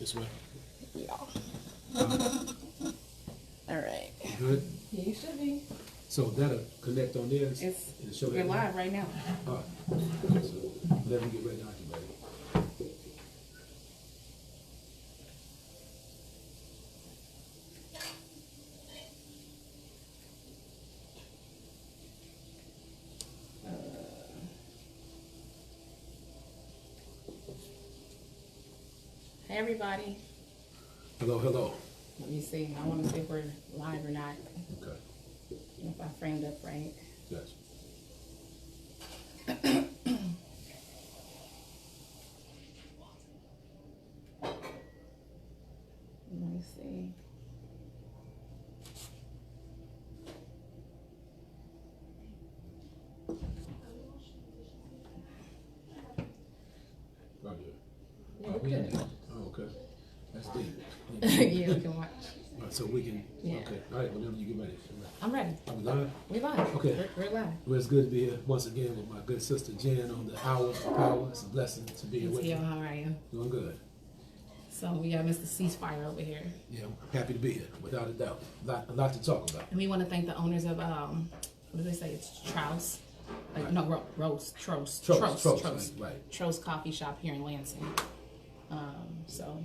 This way. Yeah. All right. Good. Yeah, you should be. So that'll connect on there. It's show we're that live right now. All right. So let me get ready. I'll get ready. Hey everybody. Hello, hello. Let me see. I want to see if we're live or not. Okay. If I framed up right. Gotcha. Let me see. Right here. Yeah, we in good. there. Oh, okay. That's deep. Yeah, we can watch. All right, so we can. Yeah. Okay. All right. Whenever you get ready. I'm ready. Are we live? We live. Okay. We're live. Well, it's good to be here once again with my good sister Jen on the Hour of Power. It's a blessing to be here with Tio, you. how are you? Doing good. So we got Mr.Ceasefire over here. Yeah, I'm happy to be here, without a doubt. A lot to talk about. And we want to thank the owners of what do they say? It's Trouse. Right. No, Trost. Right. Trost Coffee Shop here in Lansing. So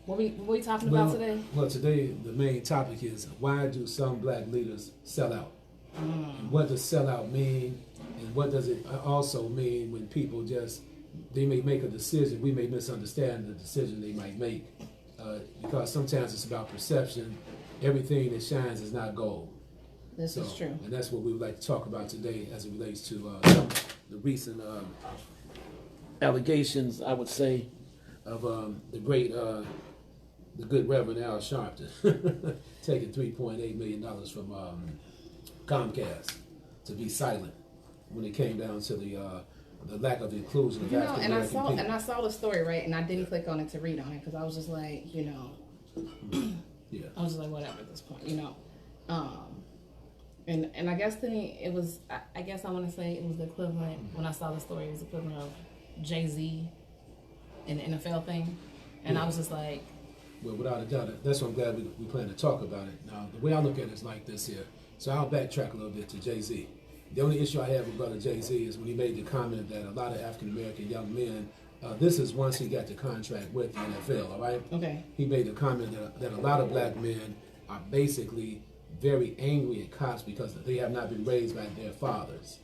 what we talking about today? Well, today the main topic is why do some black leaders sell out? And what does sell out mean? And what does it also mean when people they may make a decision, we may misunderstand the decision they might make, because sometimes it's about perception. Everything that shines is not gold. This is true. And that's what we would like to talk about today as it relates to some of the recent allegations, I would say, of the good Reverend Al Sharpton taking $3.8 million from Comcast to be silent when it came down to the lack of inclusion of African American people. And I saw the story, right, and I didn't click on it to read on it because I was just like, Yeah. I was just like, whatever at this point, And I guess to me, it was, I guess I want to say it was the equivalent, when I saw the story, it was the equivalent of Jay-Z in the NFL thing. And I was just like... Well, without a doubt, that's why I'm glad we plan to talk about it. Now, the way I look at it is like this here. So I'll backtrack a little bit to Jay-Z. The only issue I have with Brother Jay-Z is when he made the comment that a lot of African-American young men, this is once he got the contract with the NFL, all right? Okay. He made the comment that a lot of black men are basically very angry at cops because they have not been raised by their fathers.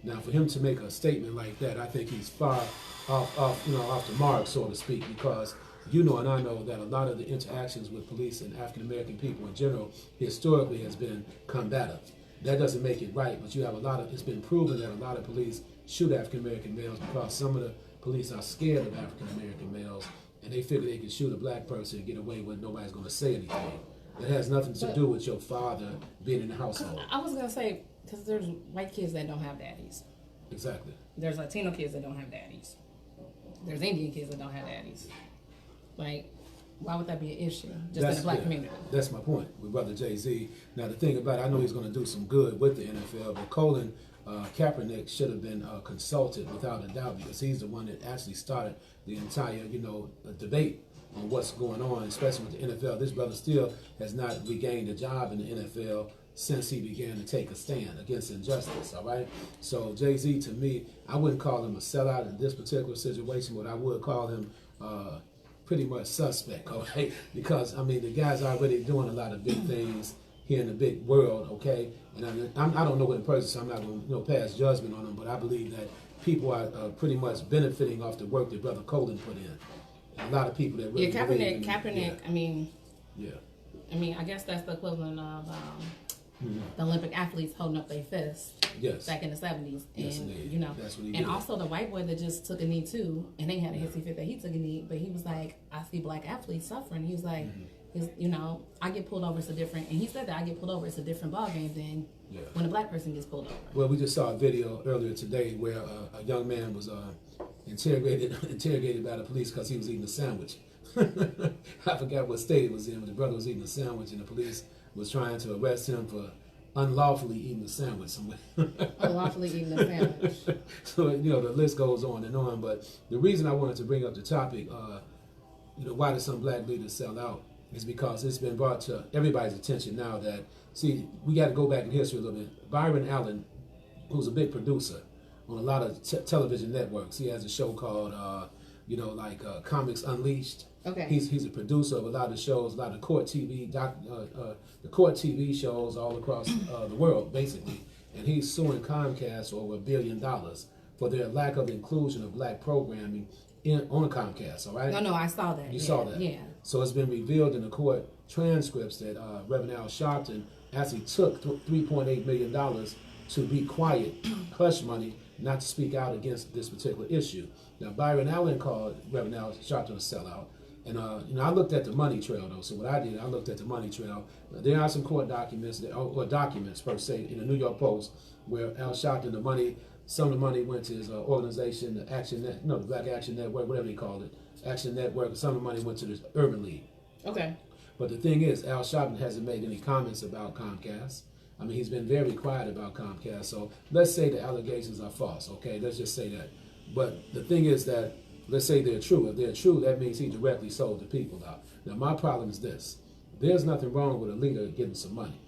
Now, for him to make a statement like that, I think he's far off the mark, so to speak, because and I know that a lot of the interactions with police and African American people in general historically has been combative. That doesn't make it right, but you have it's been proven that a lot of police shoot African American males because some of the police are scared of African American males and they figure they can shoot a black person and get away with nobody's going to say anything. It has nothing to do with your father being in the household. I was going to say, because there's white kids that don't have daddies. Exactly. There's Latino kids that don't have daddies. There's Indian kids that don't have daddies. Like, why would that be an issue in the black community? That's my point with Brother Jay-Z. Now, the thing about it, I know he's going to do some good with the NFL, but Colin Kaepernick should have been consulted without a doubt because he's the one that actually started the entire, debate on what's going on, especially with the NFL. This brother still has not regained a job in the NFL since he began to take a stand against injustice, all right? So Jay-Z, to me, I wouldn't call him a sellout in this particular situation, but I would call him pretty much suspect, okay? Because, the guy's already doing a lot of big things here in the big world, okay? And I don't know him personally, so I'm not going to pass judgment on him, but I believe that people are pretty much benefiting off the work that Brother Colin put in. A lot of people that really Kaepernick, yeah. I guess that's the equivalent of the Olympic athletes holding up their fists back in the 70s. Yes, and, that's what he and did. also the white boy that just took a knee too, and they had a hissy fit that he took a knee, but he was like, I see black athletes suffering. He was like, I get pulled over, it's a different, and he said that I get pulled over, it's a different ballgame than when a black person gets pulled over. Well, we just saw a video earlier today where a young man was interrogated by the police because he was eating a sandwich. I forgot what state it was in, but the brother was eating a sandwich and the police was trying to arrest him for unlawfully eating a sandwich somewhere. Unlawfully eating a sandwich. So, the list goes on and on, but the reason I wanted to bring up the topic, why do some black leaders sell out? Is because it's been brought to everybody's attention now that, see, we got to go back in history a little bit. Byron Allen, who's a big producer on a lot of television networks, he has a show called, Comics Unleashed. Okay. He's a producer of a lot of shows, a lot of court TV, the court TV shows all across the world, basically. And he's suing Comcast for over $1 billion for their lack of inclusion of black programming on Comcast, all right? No, I saw that. You saw that? Yeah. So it's been revealed in the court transcripts that Reverend Al Sharpton actually took $3.8 million to be quiet, hush money, not to speak out against this particular issue. Now, Byron Allen called Reverend Al Sharpton a sellout. And, I looked at the money trail, though. So what I did, I looked at the money trail. There are some court documents, or documents, per se, in the New York Post, where Al Sharpton, some of the money went to his organization, the Black Action Network, whatever they called it, Action Network. Some of the money went to the Urban League. Okay. But the thing is, Al Sharpton hasn't made any comments about Comcast. I mean, he's been very quiet about Comcast. So let's say the allegations are false, okay? Let's just say that. But the thing is that, let's say they're true. If they're true, that means he directly sold the people out. Now, my problem is this. There's nothing wrong with a leader getting some money.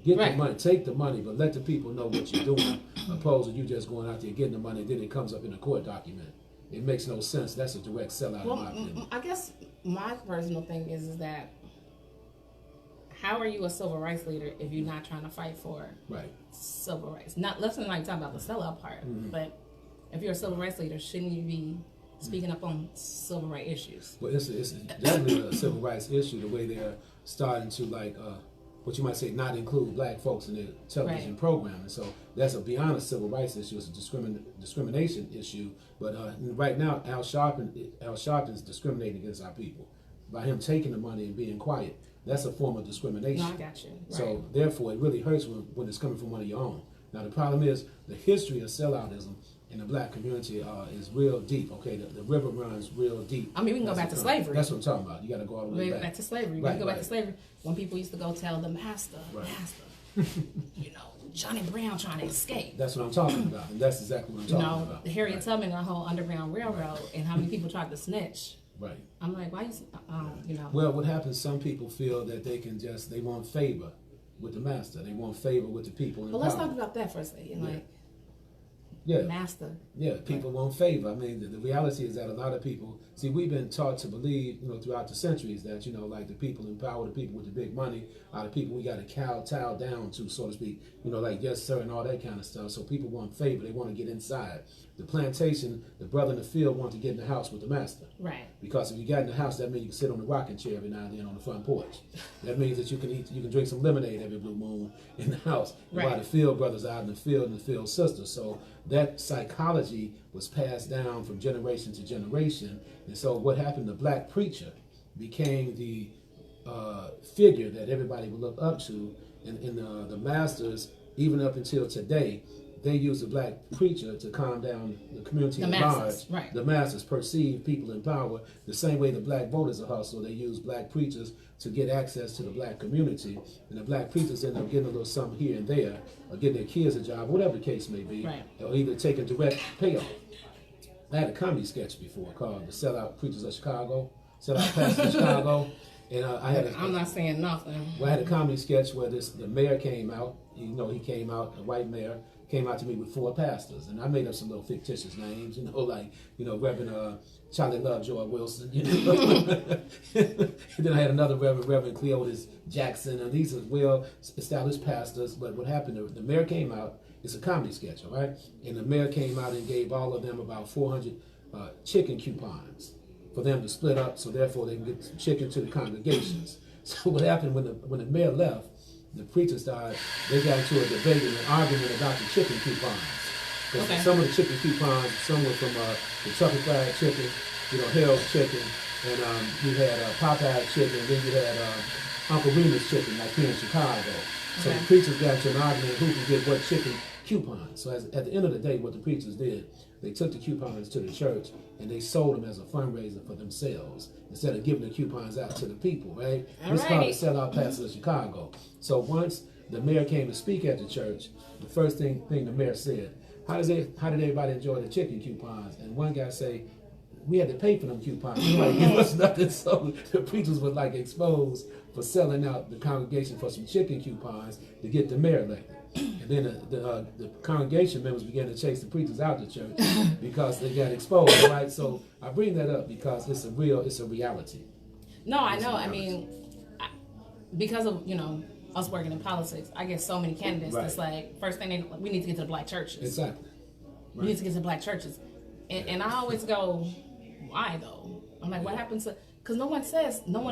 Get the money, take the money, but let the people know what you're doing, opposed to you just going out there getting the money, and then it comes up in a court document. It makes no sense. That's a direct sellout, in my opinion. I guess my personal thing is that how are you a civil rights leader if you're not trying to fight for civil rights? Let's not talk about the sellout part, but if you're a civil rights leader, shouldn't you be speaking up on civil rights issues? Well, it's definitely a civil rights issue, the way they're starting to, what you might say, not include black folks in their television programming. So that's beyond a civil rights issue. It's a discrimination issue. But right now, Al Sharpton is discriminating against our people. By him taking the money and being quiet, that's a form of discrimination. No, I got you. Right. So therefore, it really hurts when it's coming from one of your own. Now, the problem is the history of selloutism in the black community is real deep, okay? The river runs real deep. I mean, we can go back to slavery. That's what I'm talking about. You got to go all the way back. Back to slavery. We can go back to slavery. When people used to go tell the master, Johnny Brown trying to escape. That's what I'm talking about, and that's exactly what I'm talking about. The Harriet Tubman, the whole Underground Railroad, and how many people tried to snitch. Right. I'm like, why Well, what happens, some people feel that they want favor with the master. They want favor with the people in power. Let's talk about that for a second. Master. Yeah, people want favor. I mean, the reality is that a lot of people, see, we've been taught to believe, throughout the centuries that, the people in power, the people with the big money, are the people we got to kowtow down to, so to speak, yes, sir, and all that kind of stuff. So people want favor. They want to get inside. The plantation, the brother in the field want to get in the house with the master. Right. Because if you got in the house, that means you can sit on the rocking chair every now and then on the front porch. That means that you can drink some lemonade every blue moon in the house. Right. While the field brothers out in the field and the field sisters. So that psychology was passed down from generation to generation. And so what happened, the black preacher became the figure that everybody would look up to. And the masters, even up until today, they use the black preacher to calm down the community at large. Right. The masses perceive people in power the same way the black voters are hustled. They use black preachers to get access to the black community. And the black preachers end up getting a little something here and there, or getting their kids a job, whatever the case may be, or either taking direct payoff. I had a comedy sketch before called The Sellout Preachers of Chicago, Sellout Pastors of Chicago. And I'm not saying nothing. Well, I had a comedy sketch where the mayor came out. He came out, a white mayor, came out to me with 4 pastors, and I made up some little fictitious names, Reverend Charlie Lovejoy Wilson, and then I had another Reverend Cleotis Jackson, and these are well-established pastors. But what happened? The mayor came out. It's a comedy sketch, all right? And the mayor came out and gave all of them about 400 chicken coupons for them to split up, so therefore they can get some chicken to the congregations. So what happened when the mayor left? The preachers they got into a debate and an argument about the chicken coupons. Because some of the chicken coupons, some were from Kentucky Fried Chicken, Harold's Chicken, and you had Popeye Chicken, and then you had Uncle Remus Chicken, like here in Chicago. So the preachers got into an argument who can get what chicken coupons. So at the end of the day, what the preachers did, they took the coupons to the church and they sold them as a fundraiser for themselves instead of giving the coupons out to the people, right? This is called the Sellout Pastors of Chicago. So once the mayor came to speak at the church, the first thing the mayor said, how did everybody enjoy the chicken coupons? And one guy say, we had to pay for them coupons. Like, it was nothing. So the preachers were like exposed for selling out the congregation for some chicken coupons to get the mayor elected. And then the congregation members began to chase the preachers out of the church because they got exposed, right? So I bring that up because it's a reality. No, I know. I mean, because of, us working in politics, I get so many candidates that's like, first thing we need to get to the black churches. Exactly. Right. We need to get to the black churches. And I always go, why though? I'm like, what happens to, because no one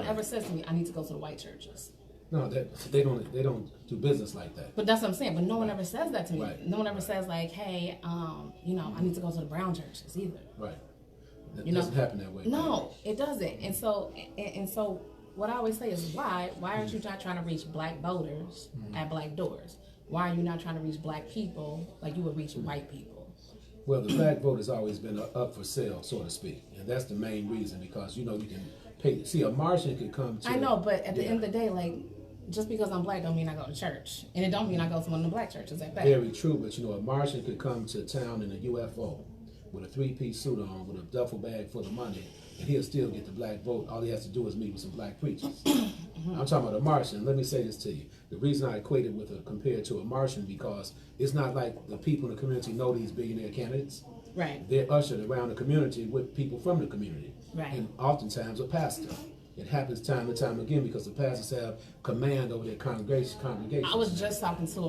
ever says to me, I need to go to the white churches. No, they don't do business like that. But that's what I'm saying. But no one ever says that to me. Right. No one ever says like, hey, I need to go to the brown churches either. Right. That doesn't happen that way. No, it doesn't. And so what I always say is why aren't you not trying to reach black voters at black doors? Why are you not trying to reach black people like you would reach white people? Well, the black vote has always been up for sale, so to speak, and that's the main reason because you can pay. See, a Martian could come to. I know, but at the end of the day, like, just because I'm black don't mean I go to church, and it don't mean I go to one of the black churches at that. Very true, but a Martian could come to town in a UFO with a 3-piece suit on, with a duffel bag full of money, and he'll still get the black vote. All he has to do is meet with some black preachers. I'm talking about a Martian. Let me say this to you. The reason I equate it with compared to a Martian because it's not like the people in the community know these billionaire candidates. Right. They're ushered around the community with people from the community. Right. And oftentimes a pastor. It happens time and time again because the pastors have command over their congregation. I was just talking to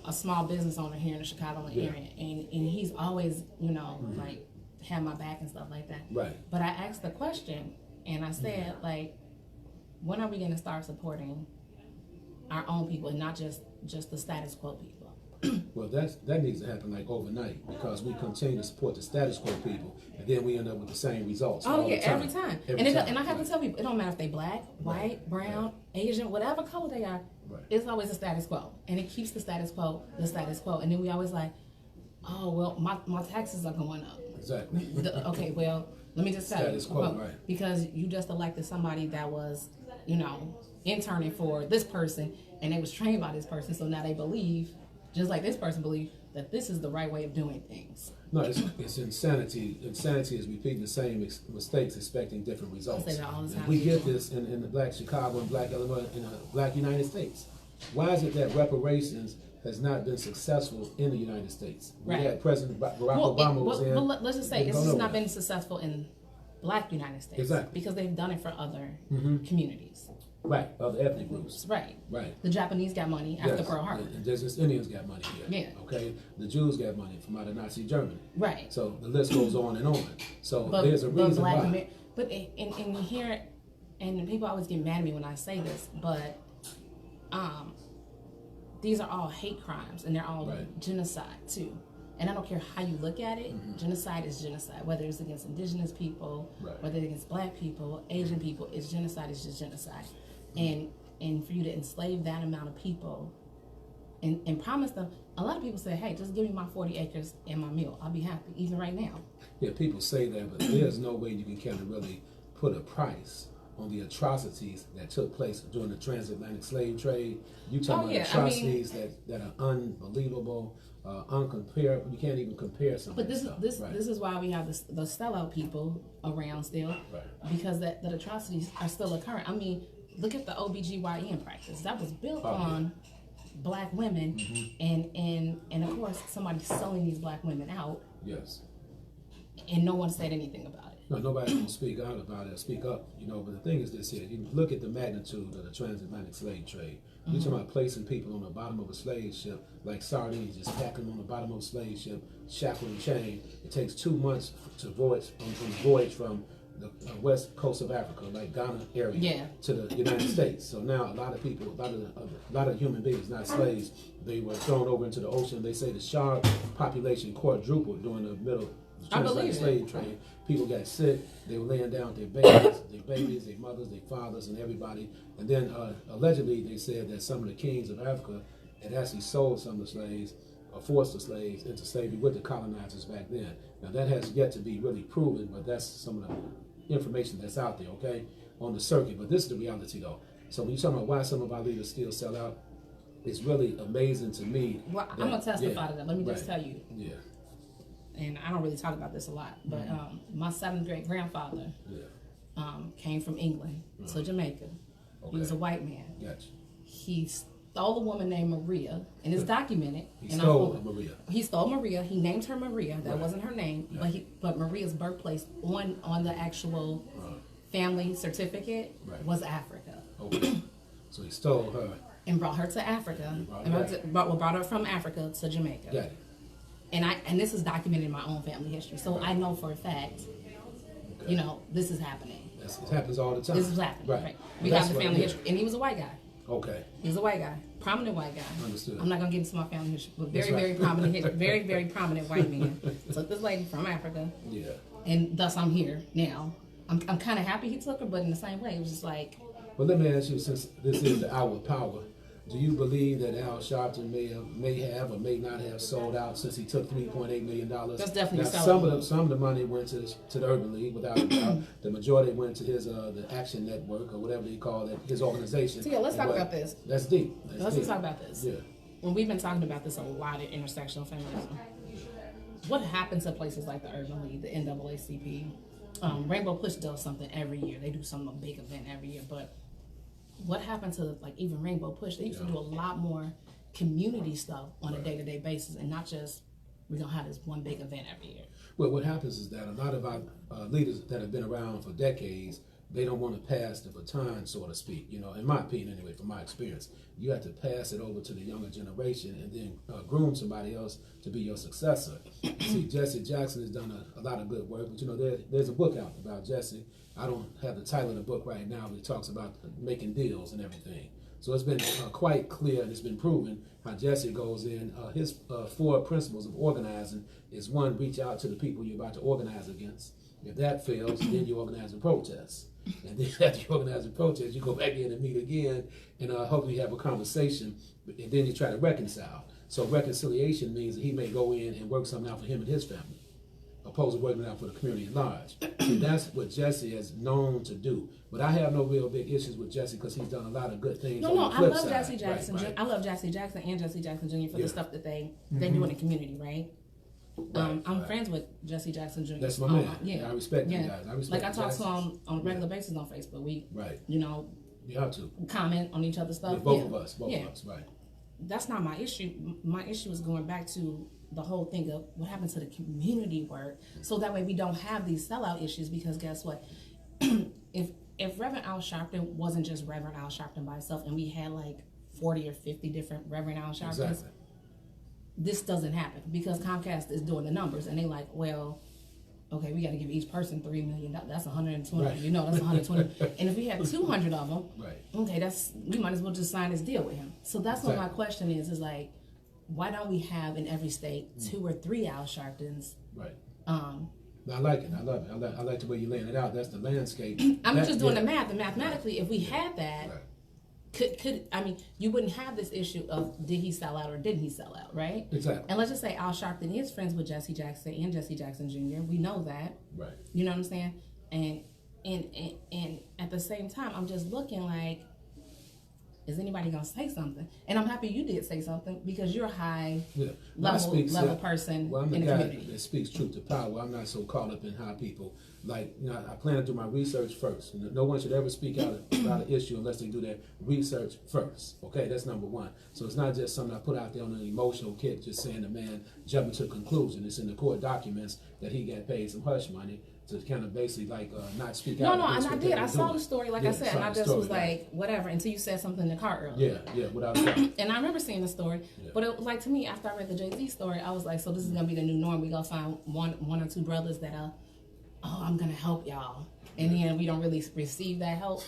a small business owner here in the Chicagoland area, and he's always, like, had my back and stuff like that. Right. But I asked the question, and I said, like, when are we going to start supporting our own people and not just the status quo people? Well, that needs to happen like overnight because we continue to support the status quo people, and then we end up with the same results. Oh all yeah, the time. every time. Every time. And I have to tell people, it don't matter if they black, white, brown, Asian, whatever color they are. Right. It's always the status quo, and it keeps the status quo. And then we always like, oh well, my taxes are going up. Exactly. Okay, well, let me just tell Status you, quo, right. because you just elected somebody that was, interning for this person, and they was trained by this person, so now they believe, just like this person believed, that this is the right way of doing things. No, it's insanity. Insanity is repeating the same mistakes, expecting different results. I say that all the time. We get this in the black Chicago and black Illinois, in the black United States. Why is it that reparations has not been successful in the United States? Right. We had President Barack Obama was in. But let's just say it's just not been successful in black United States. Exactly. Because they've done it for other communities. Right, other ethnic groups. Right. Right. The Japanese got money after Yes. Pearl Harbor. The indigenous Indians got money here. Yeah. Okay. The Jews got money from out of Nazi Germany. Right. So the list goes on and on. So But there's a reason black why. But in here, and people always get mad at me when I say this, but these are all hate crimes, and they're all Right. genocide too. And I don't care how you look at it, genocide is genocide. Whether it's against indigenous people, Right. whether it's against black people, Asian people, it's genocide, it's just genocide. And for you to enslave that amount of people and promise them, a lot of people say, hey, just give me my 40 acres and my meal. I'll be happy, even right now. Yeah, people say that, but there's no way you can kind of really put a price on the atrocities that took place during the transatlantic slave trade. You talking about atrocities that are unbelievable, uncomparable. You can't even compare some But of this stuff. this is why we have the sellout people around still, Right. because that atrocities are still occurring. I mean, look at the OBGYN practice that was built on black women, and of course somebody selling these black women out. Yes. And no one said anything about it. No, nobody's going to speak out about it or speak up, But the thing is this here, you look at the magnitude of the transatlantic slave trade. You're talking about placing people on the bottom of a slave ship like sardines, just packing them on the bottom of a slave ship, shackled and chained. It takes 2 months to voyage from the west coast of Africa, like Ghana area, to the United States. So now a lot of people, a lot of human beings, not slaves, they were thrown over into the ocean. They say the shark population quadrupled during the middle transatlantic slave trade. People got sick. They were laying down with their babies, their mothers, their fathers, and everybody. And then allegedly they said that some of the kings of Africa had actually sold some of the slaves or forced the slaves into slavery with the colonizers back then. Now that has yet to be really proven, but that's some of the information that's out there, okay, on the circuit. But this is the reality though. So when you're talking about why some of our leaders still sell out, it's really amazing to me. Well, I'm going to testify to that. Let me just tell you. Yeah. and I don't really talk about this a lot, but my 7th great grandfather came from England to Jamaica. He was a white man. Gotcha. He stole a woman named Maria, and it's documented. He stole Maria. He stole Maria. He named her Maria. That wasn't her name, but Maria's birthplace on the actual family certificate was Africa. Okay. So he stole her and brought her to Africa. Brought her from Africa to Jamaica. Got it. And this is documented in my own family history, so I know for a fact, you know, this is happening. It happens all the time. This is happening. Right. We have the family history, and he was a white guy. Okay. He was a white guy, prominent white guy. Understood. I'm not gonna get into my family history, but very prominent, very prominent white man. Took this lady from Africa. Yeah. And thus I'm here now. I'm kind of happy he took her, but in the same way, it was just like. Well, let me ask you, since this is the hour of power, do you believe that Al Sharpton may have or may not have sold out since he took $3.8 million? That's definitely some of the money went to the Urban League, without a doubt. The majority went to his the Action Network or whatever they call it, his organization. So yeah, let's talk about this. That's deep. Let's talk about this. Yeah. When we've been talking about this a lot in intersectional feminism, what happens to places like the Urban League, the NAACP? Rainbow Push does something every year. They do some big event every year, but what happened to like even Rainbow Push? They used to do a lot more community stuff on a day-to-day basis, and not just we're gonna have this one big event every year. Well, what happens is that a lot of our leaders that have been around for decades, they don't want to pass the baton, so to speak. You know, in my opinion, anyway, from my experience, you have to pass it over to the younger generation and then groom somebody else to be your successor. See, Jesse Jackson has done a lot of good work, but you know, there's a book out about Jesse. I don't have the title of the book right now, but it talks about making deals and everything. So it's been quite clear, and it's been proven how Jesse goes in. His 4 principles of organizing is 1, reach out to the people you're about to organize against. If that fails, then you organize a protest. And then after you organize a protest, you go back in and meet again, and hopefully have a conversation, and then you try to reconcile. So reconciliation means that he may go in and work something out for him and his family, opposed to working out for the community at large. And that's what Jesse is known to do. But I have no real big issues with Jesse because he's done a lot of good things. No, I love Jesse Jackson. Right. I love Jesse Jackson and Jesse Jackson Jr. for the stuff that they do in the community, right? I'm friends with Jesse Jackson Jr. That's my man. Yeah, I respect you guys. I respect. Like I talk to him on a regular basis on Facebook. We, you know, you have to comment on each other's stuff. Both of us, right. That's not my issue. My issue is going back to the whole thing of what happened to the community work, so that way we don't have these sellout issues. Because guess what? if Reverend Al Sharpton wasn't just Reverend Al Sharpton by himself, and we had like 40 or 50 different Reverend Al Sharptons, this doesn't happen, because Comcast is doing the numbers, and they like, well, okay, we got to give each person $3 million. That's 120. You know, that's 120. And if we had 200 of them, okay, we might as well just sign this deal with him. So that's what my question is like, why don't we have in every state 2 or 3 Al Sharptons? Right. I like it. I love it. I like the way you're laying it out. That's the landscape. I'm just doing the math. And mathematically, if we had that, could I mean, you wouldn't have this issue of did he sell out or didn't he sell out, right? Exactly. And let's just say Al Sharpton is friends with Jesse Jackson and Jesse Jackson Jr. We know that. Right. You know what I'm saying? And at the same time, I'm just looking like, is anybody gonna say something? And I'm happy you did say something, because you're a high level person well, I'm in the guy community that speaks truth to power. I'm not so caught up in how people like. You know, I plan to do my research first. No one should ever speak out about an issue unless they do their research first. Okay, that's number 1. So it's not just something I put out there on an emotional kick, just saying the man jumping to a conclusion. It's in the court documents that he got paid some hush money to kind of basically like not speak out. No, and I did. I saw the story, like I said, and I just was like, whatever, until you said something in the car earlier. Yeah, without a doubt. And I remember seeing the story, but it was like, to me, after I read the Jay-Z story, I was like, so this is gonna be the new norm. We gonna find one or two brothers that I'm gonna help y'all, and then we don't really receive that help,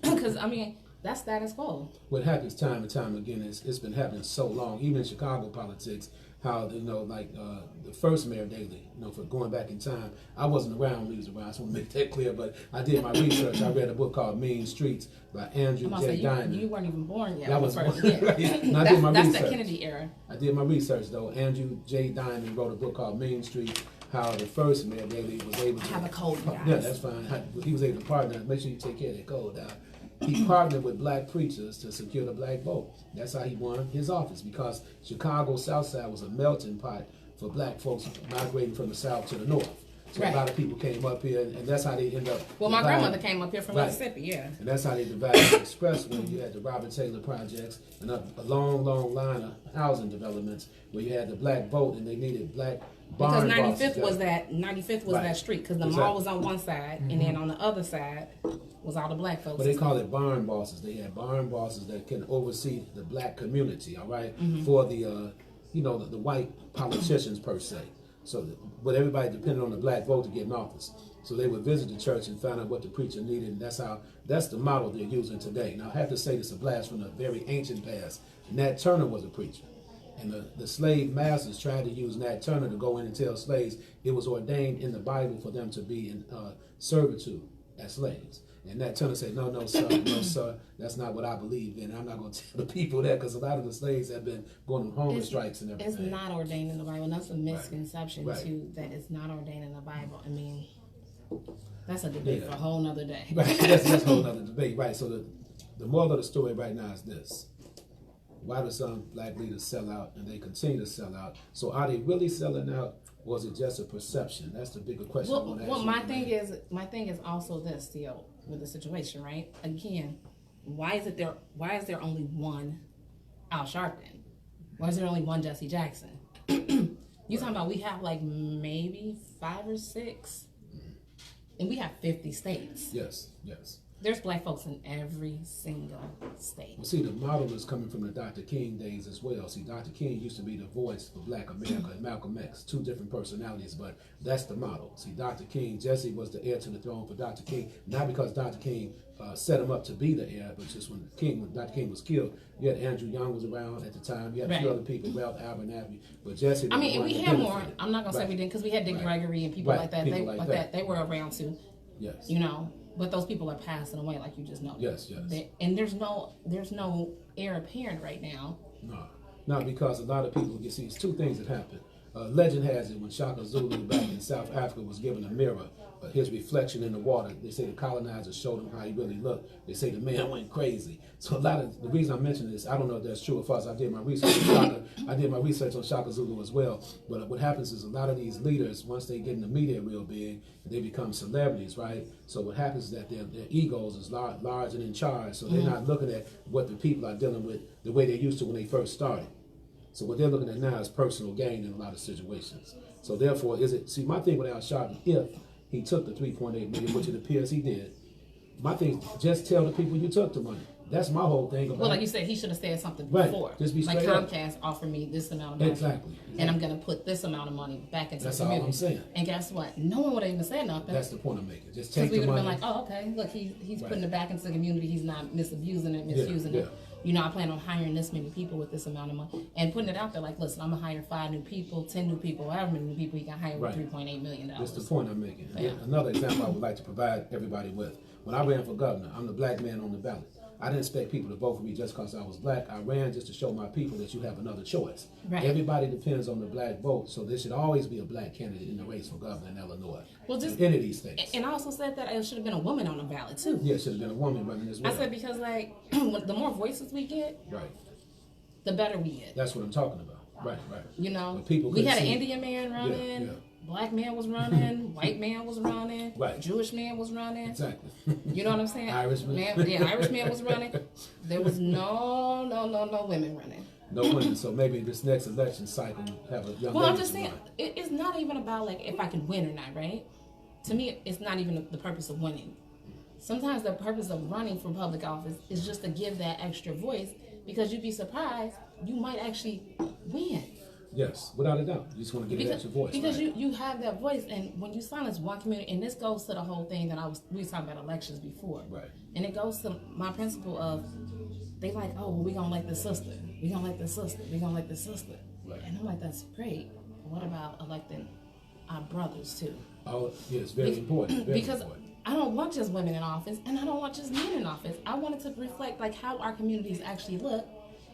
because I mean, that's status quo. What happens time and time again is it's been happening so long, even in Chicago politics. How, you know, like the first Mayor Daley, you know, for going back in time, I wasn't around when he was around. I just want to make that clear. But I did my research. I read a book called Mean Streets by Andrew J. Diamond. You weren't even born yet. I was born. I did my research. That's the Kennedy era. I did my research though. Andrew J. Diamond wrote a book called Mean Streets. How the first Mayor Daley was able to have a code. Yeah, that's fine. He was able to partner. Make sure you take care of that code. He partnered with black preachers to secure the black vote. That's how he won his office, because Chicago South Side was a melting pot for black folks migrating from the south to the north. So right. a lot of people came up here, and that's how they end up. Well, my grandmother came up here from right. Mississippi, yeah. And that's how they divided the expressway. You had the Robert Taylor projects and a long, long line of housing developments where you had the black vote, and they needed black barn because bosses. 95th was right. that street because the mall was on one side, and then on the other side was all the black folks. But they call it barn bosses. They had barn bosses that can oversee the black community, all right, for the the white politicians per se. So, but everybody depended on the black vote to get in office. So they would visit the church and find out what the preacher needed, and that's the model they're using today. Now, I have to say this is a blast from the very ancient past. Nat Turner was a preacher, and the slave masters tried to use Nat Turner to go in and tell slaves it was ordained in the Bible for them to be in servitude as slaves. And Nat Turner said, no, sir, that's not what I believe in. I'm not going to tell the people that, because a lot of the slaves have been going on hunger strikes and everything. It's not ordained in the Bible. And that's a misconception, too, that it's not ordained in the Bible. I mean, that's a debate for a whole nother day. Right, that's a whole other debate. Right, so the moral of the story right now is this. Why do some black leaders sell out, and they continue to sell out? So are they really selling out, or is it just a perception? That's the bigger question I want to ask you. My thing is also this, Theo, with the situation, right? Again, why is there only one Al Sharpton? Why is there only one Jesse Jackson? You talking about we have like maybe 5 or 6, and we have 50 states. Yes. There's black folks in every single state. Well, see, the model is coming from the Dr. King days as well. See, Dr. King used to be the voice for Black America and Malcolm X, 2 different personalities, but that's the model. See, Dr. King, Jesse was the heir to the throne for Dr. King, not because Dr. King set him up to be the heir, but just when Dr. King was killed, you had Andrew Young was around at the time. You had a few other people, Ralph Abernathy, but Jesse. I mean, and we had more. I'm not gonna say we didn't, because we had Dick Gregory and people like that. They were around too. Yes. You know. But those people are passing away, like you just noted. Yes. And there's no heir apparent right now. No, because a lot of people, you see, it's 2 things that happen. Legend has it when Shaka Zulu back in South Africa was given a mirror, his reflection in the water. They say the colonizers showed him how he really looked. They say the man went crazy. So the reason I'm mentioning this, I don't know if that's true or false. I did my research on Shaka Zulu as well. But what happens is a lot of these leaders, once they get in the media real big, they become celebrities, right? So what happens is that their egos is large and in charge. So they're not looking at what the people are dealing with the way they used to when they first started. So what they're looking at now is personal gain in a lot of situations. So therefore, my thing with Al Sharpton, if he took the 3.8 million, which it appears he did, my thing, just tell the people you took the money. That's my whole thing about it. Well, like you said, he should have said something before. Just be like straight up. Comcast offered me this amount of money. Exactly. And I'm going to put this amount of money back into the community. That's all I'm saying. And guess what? No one would have even said nothing. That's the point I'm making. Just take the money. Because we would have been like, oh, okay, look, he's putting it back into the community. He's not misusing it. You know, I plan on hiring this many people with this amount of money. And putting it out there like, listen, I'm going to hire 5 new people, 10 new people, however many new people he can hire with $3.8 million. That's the point I'm making. Yeah. Another example I would like to provide everybody with. When I ran for governor, I'm the black man on the ballot. I didn't expect people to vote for me just because I was black. I ran just to show my people that you have another choice. Right. Everybody depends on the black vote, so there should always be a black candidate in the race for governor in Illinois. Well, just any of these things. And I also said that it should have been a woman on the ballot too. Yeah, it should have been a woman running as well. I said because like the more voices we get, the better we get. That's what I'm talking about. Right. You know, we had an Indian man running. Yeah. Black man was running, white man was running, Jewish man was running. Exactly. You know what I'm saying? Irish man. Irish man was running. There was no women running. No women. So maybe this next election cycle have a young. Well, I'm just saying, it's not even about like if I can win or not, right? To me, it's not even the purpose of winning. Sometimes the purpose of running for public office is just to give that extra voice, because you'd be surprised, you might actually win. Yes, without a doubt. You just want to give it extra voice. Because you have that voice, and when you silence one community, and this goes to the whole thing that we was talking about elections before. Right. And it goes to my principle of, they like, oh, well, we're going to elect the sister. We're going to elect the sister. We're going to elect the sister. Right. And I'm like, that's great. But what about electing our brothers, too? Oh, yes, very important. Very because important. I don't want just women in office, and I don't want just men in office. I want it to reflect like how our communities actually look.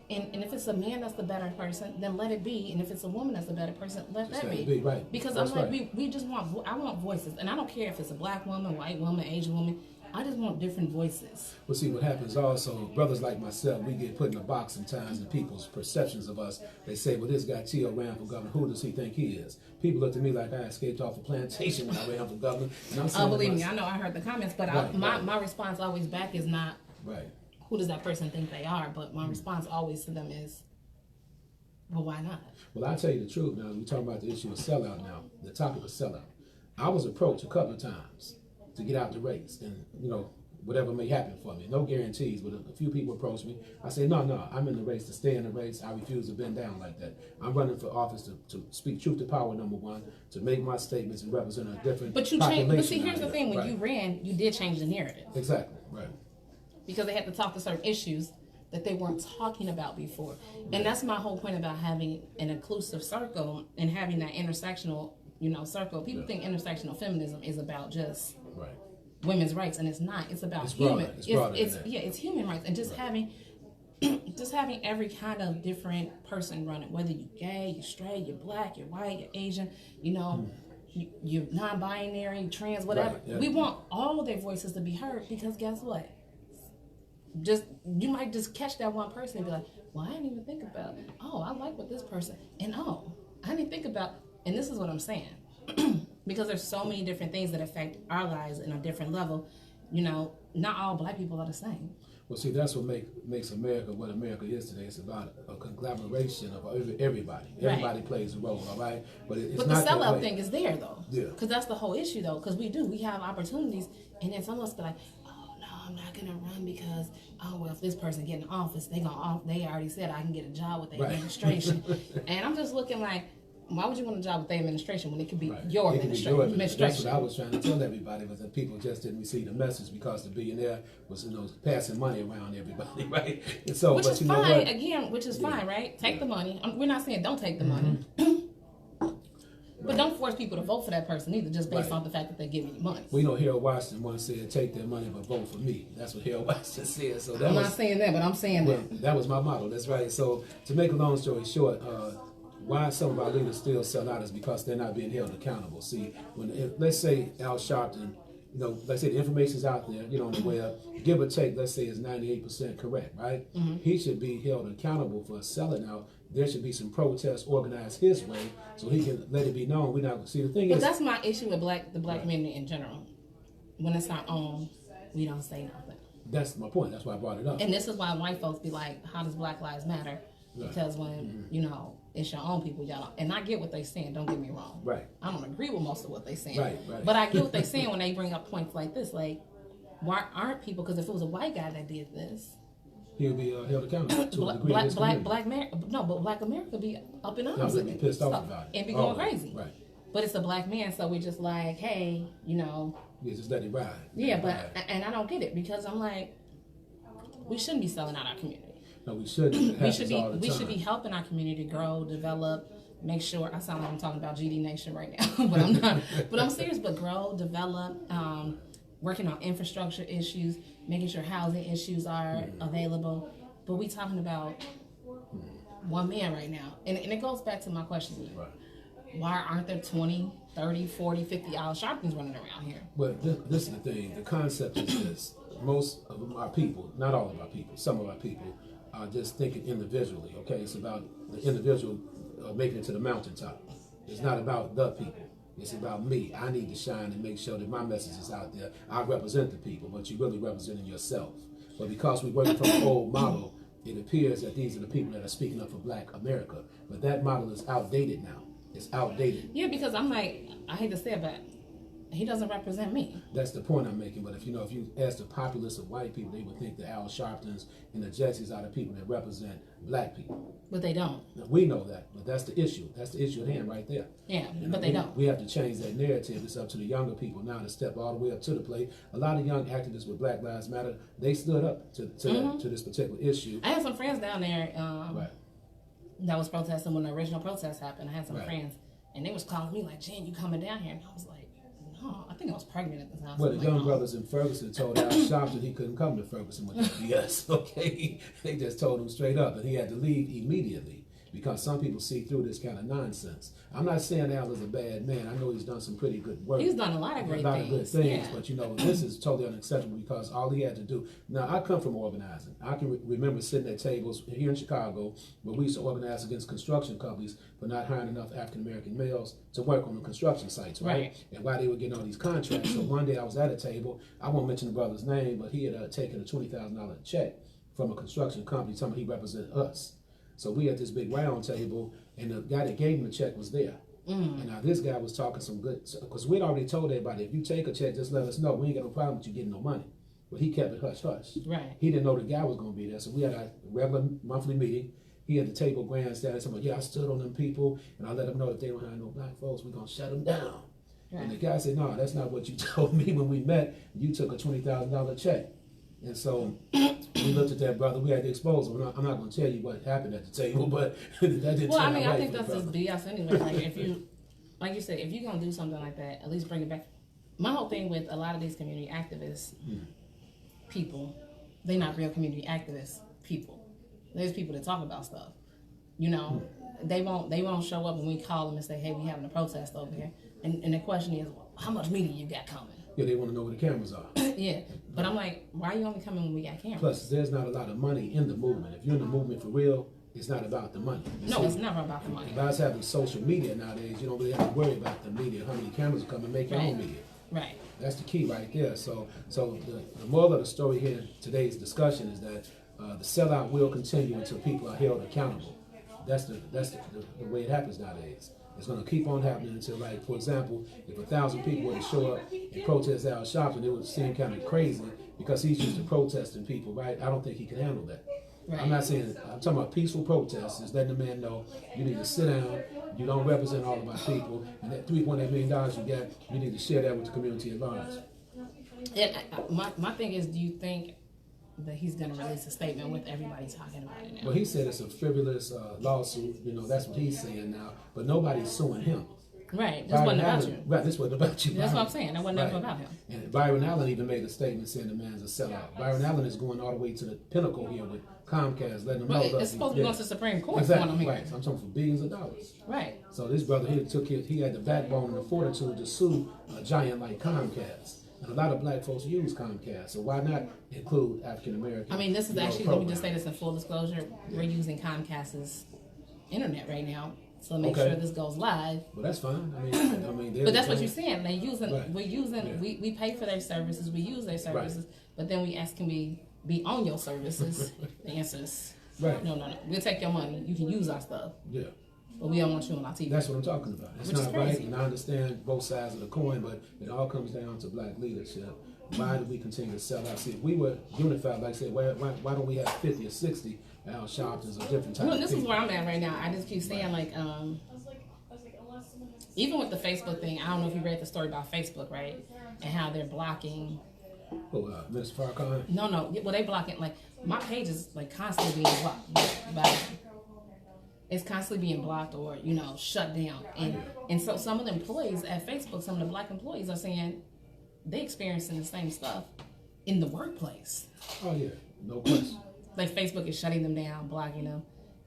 And if it's a man that's the better person, then let it be. And if it's a woman that's the better person, let that be. Right. Because that's I'm like, we just want, I want voices. And I don't care if it's a black woman, white woman, Asian woman. I just want different voices. Well, see, what happens also, brothers like myself, we get put in a box sometimes in people's perceptions of us. They say, well, this guy Tio ran for governor. Who does he think he is? People look at me like I escaped off a plantation when I ran for governor. And I'm saying, believe me, I know I heard the comments, but my response always back is not, who does that person think they are? But my response always to them is, well, why not? Well, I'll tell you the truth now. We're talking about the issue of sellout now, the topic of sellout. I was approached a couple of times to get out the race, and whatever may happen for me. No guarantees, but a few people approached me. I say, no, I'm in the race to stay in the race. I refuse to bend down like that. I'm running for office to speak truth to power, number one, to make my statements and represent a different But you changed. But see, here's the thing: when you ran, you did change the narrative. Exactly, right. Because they had to talk to certain issues that they weren't talking about before, and that's my whole point about having an inclusive circle and having that intersectional, circle. People think intersectional feminism is about just women's rights, and it's not. It's about human. It's human rights, and just having every kind of different person running. Whether you're gay, you're straight, you're black, you're white, you're Asian, you're non-binary, trans, whatever. We want all of their voices to be heard, because guess what? You might just catch that one person and be like, well, I didn't even think about, I like what this person, and I didn't think about, and this is what I'm saying. Because there's so many different things that affect our lives in a different level. Not all black people are the same. Well, see, that's what makes America what America is today. It's about a conglomeration of everybody. Everybody plays a role, all right? But it's not the sellout thing is there, though. Yeah. Because that's the whole issue, though. Because we have opportunities, and then some of us be like, I'm not gonna run because if this person get in office, they already said I can get a job with the administration. And I'm just looking like, why would you want a job with the administration when it could be your administration? That's what I was trying to tell everybody, was that people just didn't receive the message because the billionaire was passing money around everybody, right? And so, which is fine, again, which is fine, right? Take the money. We're not saying don't take the money. But don't force people to vote for that person either, just based on the fact that they're giving you money. Well, Harold Washington once said, take their money but vote for me. That's what Harold Washington said. So I'm not saying that, but I'm saying that. That was my motto, that's right. So to make a long story short, why some of our leaders still sell out is because they're not being held accountable. See, let's say Al Sharpton, let's say the information's out there, on the web, give or take, let's say it's 98% correct, right? Mm-hmm. He should be held accountable for selling out. There should be some protests organized his way so he can let it be known. We're not see the thing. But that's my issue with the black community in general. When it's our own, we don't say nothing. That's my point. That's why I brought it up. And this is why white folks be like, "How does Black Lives Matter?" Because when it's your own people, y'all. And I get what they're saying. Don't get me wrong. Right. I don't agree with most of what they're saying. Right. But I get what they're saying when they bring up points like this. Like, why aren't people? Because if it was a white guy that did this, he would be held accountable to a degree. But Black America be up in arms. Be pissed off about it and be going crazy. Right. But it's a black man, so we're just like, hey, Yeah, just let it ride. And I don't get it, because I'm like, we shouldn't be selling out our community. No, we shouldn't. We should be helping our community grow, develop, make sure. I sound like I'm talking about GD Nation right now, but I'm not. But I'm serious. But grow, develop, working on infrastructure issues, making sure housing issues are available. But we talking about one man right now, and it goes back to my question. Right. Why aren't there 20, 30, 40, 50 Al Sharptons running around here? Well, this is the thing. The concept is this. Most of our people, not all of our people, some of our people, are just thinking individually, okay? It's about the individual making it to the mountaintop. It's not about the people. It's about me. I need to shine and make sure that my message is out there. I represent the people, but you're really representing yourself. But because we're working from an old model, it appears that these are the people that are speaking up for Black America. But that model is outdated now. It's outdated. Yeah, because I'm like, I hate to say it, but he doesn't represent me. That's the point I'm making. But if you ask the populace of white people, they would think the Al Sharptons and the Jessies are the people that represent Black people. But they don't. Now, we know that, but that's the issue. That's the issue at hand right there. Yeah, but they don't. We have to change that narrative. It's up to the younger people now to step all the way up to the plate. A lot of young activists with Black Lives Matter, they stood up to this particular issue. I had some friends down there that was protesting when the original protest happened. I had some friends, and they was calling me like, "Jen, you coming down here?" And I was like, I think I was pregnant at the time. Well, the young brothers in Ferguson told Al Sharpton he couldn't come to Ferguson with the BS, okay? They just told him straight up, and he had to leave immediately because some people see through this kind of nonsense. I'm not saying Al is a bad man. I know he's done some pretty good work. He's done a lot of great things. Yeah. But you know, this is totally unacceptable because all he had to do. Now, I come from organizing. I can remember sitting at tables here in Chicago where we used to organize against construction companies for not hiring enough African American males to work on the construction sites, right? And why they were getting all these contracts. So one day I was at a table. I won't mention the brother's name, but he had taken a $20,000 check from a construction company, somebody he represented us. So we had this big round table, and the guy that gave him the check was there. And now this guy was talking some good, because we'd already told everybody, if you take a check, just let us know. We ain't got no problem with you getting no money. But he kept it hush-hush. Right. He didn't know the guy was going to be there. So we had a regular monthly meeting. He had the table grandstand. Somebody, yeah, I stood on them people, and I let them know if they don't have no black folks, we're going to shut them down. Right. And the guy said, no, that's not what you told me when we met. You took a $20,000 check. And so we looked at that brother. We had to expose him. I'm not going to tell you what happened at the table, but that didn't. Well, I mean, I think that's just BS anyway. Like if you, like you said, if you're gonna do something like that, at least bring it back. My whole thing with a lot of these community activists, people, they're not real community activists. People, there's people that talk about stuff. You know, they won't show up when we call them and say, hey, we having a protest over here. And the question is, well, how much media you got coming? Yeah, they want to know where the cameras are. Yeah, but I'm like, why are you only coming when we got cameras? Plus, there's not a lot of money in the movement. If you're in the movement for real, it's not about the money. No, it's never about the money. If I was having social media nowadays, you don't really have to worry about the media, how many cameras are coming, make your own media. Right. That's the key right there. So the moral of the story here in today's discussion is that the sellout will continue until people are held accountable. That's the way it happens nowadays. It's going to keep on happening until, like, for example, if 1,000 people were to show up and protest Al Sharpton, it would seem kind of crazy because he's used to protesting people, right? I don't think he can handle that. Right. I'm not saying, I'm talking about peaceful protests, is letting the man know you need to sit down, you don't represent all of my people, and that $3.8 million you got, you need to share that with the community at large. And my thing is, do you think that he's going to release a statement with everybody talking about it now? Well, he said it's a frivolous lawsuit. You know, that's what he's saying now. But nobody's suing him. Right. This wasn't about you. Right. This wasn't about you. That's what I'm saying. That wasn't ever about him. And Byron Allen even made a statement saying the man's a sellout. Byron Allen is going all the way to the pinnacle here with Comcast, letting them know. It's supposed to be going to the Supreme Court. Exactly. Right. So I'm talking for billions of dollars. Right. So this brother here he had the backbone and the fortitude to sue a giant like Comcast. And a lot of black folks use Comcast, so why not include African Americans? I mean, this is actually, let me just say this in full disclosure, we're using Comcast's internet right now, so make sure this goes live. Well, that's fine. I mean, but that's what you're saying. They're using, we pay for their services, we use their services, but then we ask, can we be on your services? The answer is, no. We'll take your money. You can use our stuff. Yeah. But we don't want you on our TV. That's what I'm talking about. It's not right, and I understand both sides of the coin, but it all comes down to black leadership. Why do we continue to sell out? See, if we were unified, like I said, why don't we have 50 or 60 Al Sharptons or different types of this people? is where I'm at right now. I just keep saying, like, even with the Facebook thing, I don't know if you read the story about Facebook, right? And how they're blocking. Mr. Farrakhan? No. Well, they block it. Like, my page is, like, constantly being blocked. It's constantly being blocked or, shut down. And so some of the employees at Facebook, some of the black employees are saying they experiencing the same stuff in the workplace. Oh, yeah. No question. Like, Facebook is shutting them down, blocking them.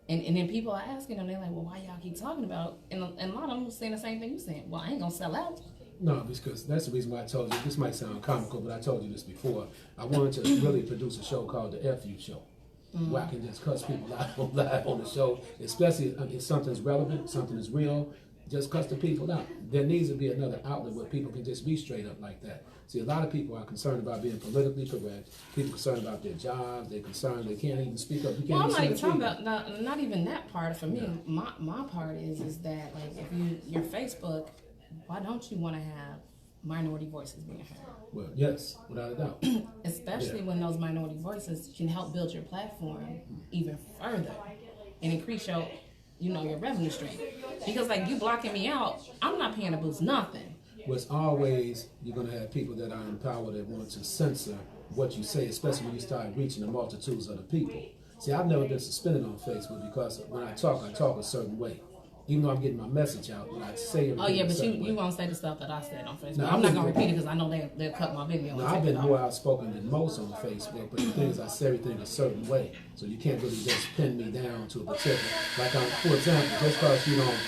And then people are asking them, they're like, well, why y'all keep talking about it? And a lot of them are saying the same thing you're saying. Well, I ain't going to sell out. No, because that's the reason why I told you. This might sound comical, but I told you this before. I wanted to really produce a show called The F You Show. Where I can just cuss people out live on the show, especially if something's relevant, something is real, just cuss the people out. There needs to be another outlet where people can just be straight up like that. See, a lot of people are concerned about being politically correct. People are concerned about their jobs. They're concerned they can't even speak up. Well, I'm not even talking about, not even that part for me. Yeah. My part is that, like, if your Facebook, why don't you want to have minority voices being heard? Well, yes, without a doubt. Especially when those minority voices can help build your platform even further and increase your revenue stream. Because, like, you blocking me out, I'm not paying to boost nothing. Well, it's always, you're going to have people that are in power that want to censor what you say, especially when you start reaching the multitudes of the people. See, I've never been suspended on Facebook because when I talk a certain way. even though I'm getting my message out, but I say everything. Oh yeah, but you way. won't say the stuff that I said on Facebook. No, I'm not gonna repeat it because I know they'll cut my video. No, I've been more outspoken than most on Facebook, but the thing is, I say everything a certain way, so you can't really just pin me down to a particular. Like, for example, just because you don't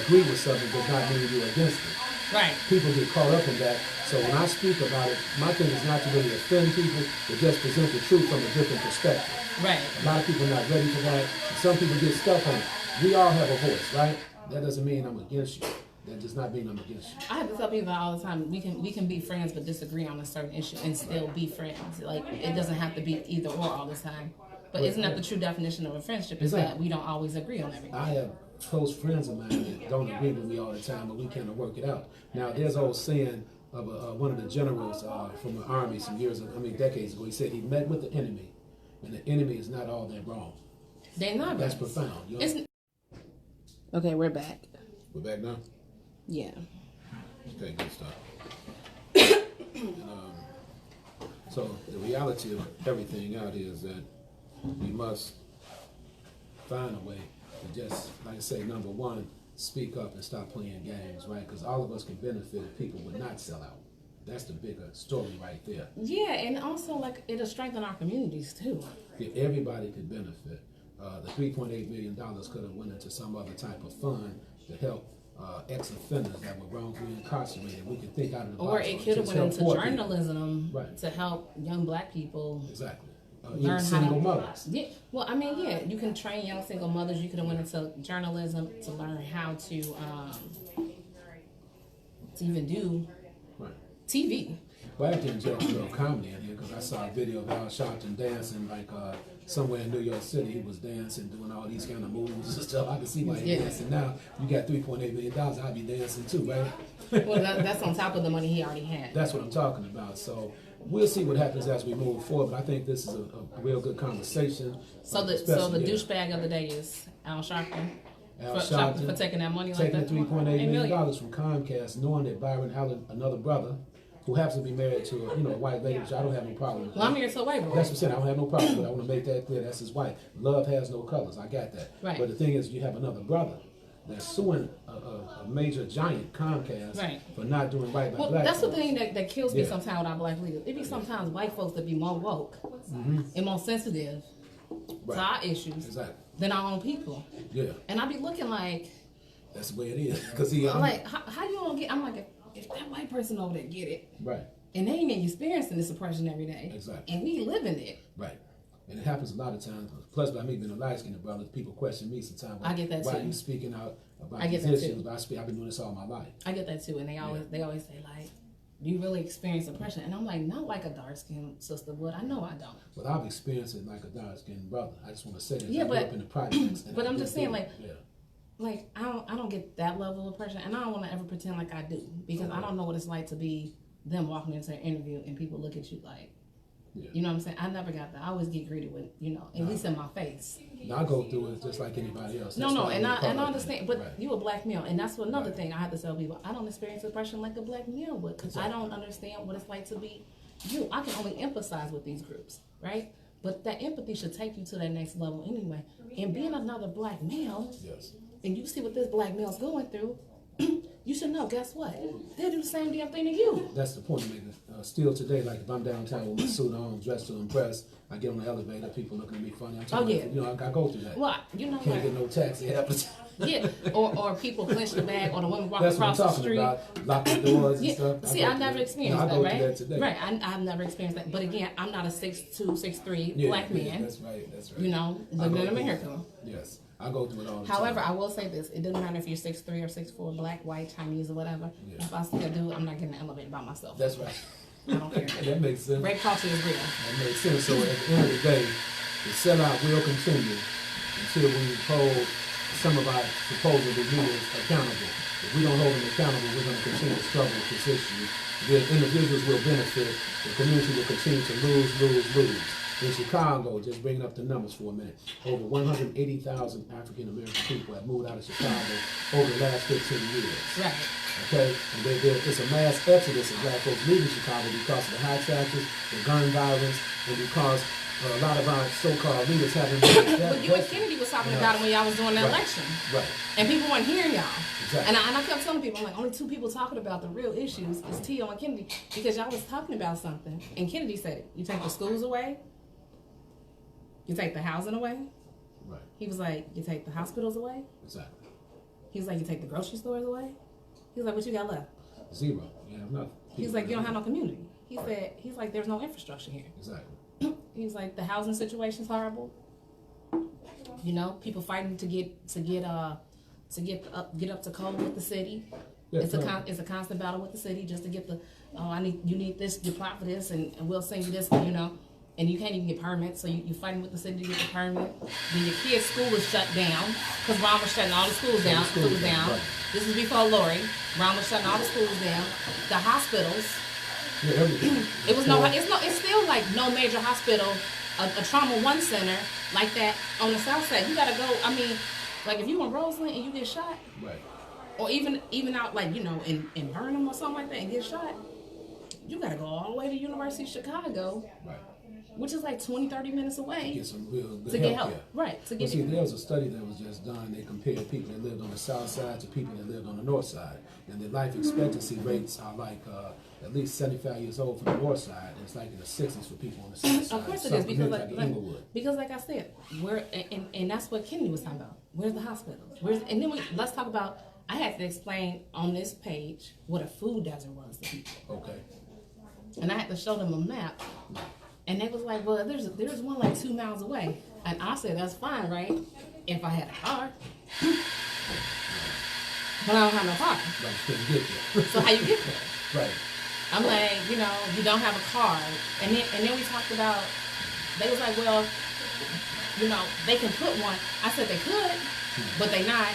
agree with something does not mean you're against it. Right. People get caught up in that. So when I speak about it, my thing is not to really offend people, but just present the truth from a different perspective. Right. A lot of people are not ready for that. Some people get stuck on it. We all have a voice, right? That doesn't mean I'm against you. That does not mean I'm against you. I have to tell people all the time, we can be friends but disagree on a certain issue and still be friends. Like, it doesn't have to be either or all the time. But isn't that the true definition of a friendship? Is that we don't always agree on everything. I have close friends of mine that don't agree with me all the time, but we kind of work it out. Now, there's an old saying of one of the generals from the army some decades ago. He said he met with the enemy, and the enemy is not all that wrong. They're not. That's profound. Okay, we're back. We're back now? Yeah. Okay, good stuff. So the reality of everything out is that we must find a way to just, like I say, number one, speak up and stop playing games, right? Because all of us can benefit if people would not sell out. That's the bigger story right there. Yeah, and also, like, it'll strengthen our communities, too. If everybody could benefit, the $3.8 million could have went into some other type of fund to help ex-offenders that were wrongfully incarcerated. We could think out of the box. Or it could have went into journalism to help young black people. Exactly. Learn single mothers. Yeah. Well, I mean, yeah, you can train young single mothers. You could have went into journalism to learn how to even do TV. Well, I have to inject a little comedy in here because I saw a video of Al Sharpton dancing like somewhere in New York City. He was dancing, doing all these kind of moves and stuff. I can see why he's dancing now. You got $3.8 million, I'd be dancing too, right? Well, that's on top of the money he already had. That's what I'm talking about. So we'll see what happens as we move forward. But I think this is a real good conversation. So the douchebag of the day is Al Sharpton. For taking that money like that. Taking $3.8 million from Comcast, knowing that Byron Allen, another brother, who happens to be married to a white lady, which I don't have no problem with. Well, I'm here to white boy. That's what I'm saying. I don't have no problem with it. I want to make that clear. That's his wife. Love has no colors. I got that. Right. But the thing is, you have another brother that's suing a major giant, Comcast, for not doing right by black that's folks. the thing that kills me sometimes with our black leaders. It be sometimes white folks that be more woke and more sensitive to our issues than our own people. Yeah. And I be looking like... That's the way it is. Because I'm like, how you gonna get... I'm like... If that white person over there get it, and they ain't experiencing this oppression every day, and we living it, and it happens a lot of times. Plus, by me being a light-skinned brother, people question me sometimes. I get that why too. are you speaking out about I get these that issues? too. But I've been doing this all my life. I get that too, and they always say like, "Do you really experience oppression?" And I'm like, not like a dark-skinned sister would. I know I don't. But I've experienced it like a dark-skinned brother. I just want to say that. Yeah, I grew up in the projects. But I'm just saying, like I don't get that level of oppression, and I don't want to ever pretend like I do because I don't know what it's like to be them walking into an interview and people look at you like, you know what I'm saying? I never got that. I always get greeted with, at least in my face. Now I go through it just like anybody else. And I understand, but you a black male, and that's another thing I have to tell people. I don't experience oppression like a black male would because I don't understand what it's like to be you. I can only empathize with these groups, right? But that empathy should take you to that next level anyway. And being another black male, and you see what this black male's going through, you should know, guess what? They'll do the same damn thing to you. That's the point I'm making. Still today, like if I'm downtown with my suit on, dressed to impress, I get on the elevator, people looking at me funny. I'm talking about, I go through that. Well, Can't get no taxi. or people clench the bag, or the woman walk across the street. That's what I'm talking about. Lock the doors and stuff. See, I've never experienced that, right? That today. Right, I've never experienced that. But again, I'm not a 6'2", 6'3" black man. That's right. Look at America. Yes. I go through it all the However, time. I will say this. It doesn't matter if you're 6'3" or 6'4", black, white, Chinese, or whatever. If I see a dude, I'm not getting an elevator by myself. That's right. I don't care. That makes sense. Rape culture is real. That makes sense. So at the end of the day, the sellout will continue until we hold some of our supposed leaders accountable. If we don't hold them accountable, we're going to continue to struggle with this issue. The individuals will benefit. The community will continue to lose. In Chicago, just bringing up the numbers for a minute, over 180,000 African-American people have moved out of Chicago over the last 15 years. Right. Okay? And it's a mass exodus of black folks leaving Chicago because of the high taxes, the gun violence, and because a lot of our so-called leaders haven't. But you and Kennedy was talking about it when y'all was doing the election. Right. And people weren't hearing y'all. Exactly. And I kept telling people, I'm like, only 2 people talking about the real issues is Tio and Kennedy, because y'all was talking about something. And Kennedy said it. You take the schools away. You take the housing away. Right. He was like, you take the hospitals away. Exactly. He was like, you take the grocery stores away. He was like, what you got left? Zero. You have nothing. He's like, you don't have no community. He said, he's like, there's no infrastructure here. Exactly. He's like, the housing situation's horrible. You know, people fighting to get up to code with the city. Yeah, It's a constant battle with the city just to get the you need this, you apply for this, and we'll send you this, you know, and you can't even get permits, so you're fighting with the city to get the permit. Then your kids' school was shut down because Ron was shutting all the schools down. Right. This is before Lori. Ron was shutting all the schools down. The hospitals. Yeah, everything. It's still like no major hospital, a trauma 1 center like that on the south side. You gotta go. I mean, like if you in Roseland and you get shot, Right. or even out like in Burnham or something like that and get shot, you gotta go all the way to University of Chicago, Right. which is like 20-30 minutes away Get some real good to get help. help. Right. To Well, get see, there was a study that was just done. They compared people that lived on the south side to people that lived on the north side, and the life expectancy rates are like at least 75 years old for the north side. It's like in the 60s for people on the south side. Of course it Some is, because Inglewood. because like I said, and that's what Kennedy was talking about. Where's the hospitals? And then let's talk about. I had to explain on this page what a food desert was to people. Okay. And I had to show them a map, and they was like, "Well, there's one like 2 miles away." And I said, "That's fine, right? If I had a car, but I don't have no car. But you couldn't get there. So how you get there?" Right. I'm like, you don't have a car, and then we talked about. They was like, "Well, they can put one." I said they could, but they not.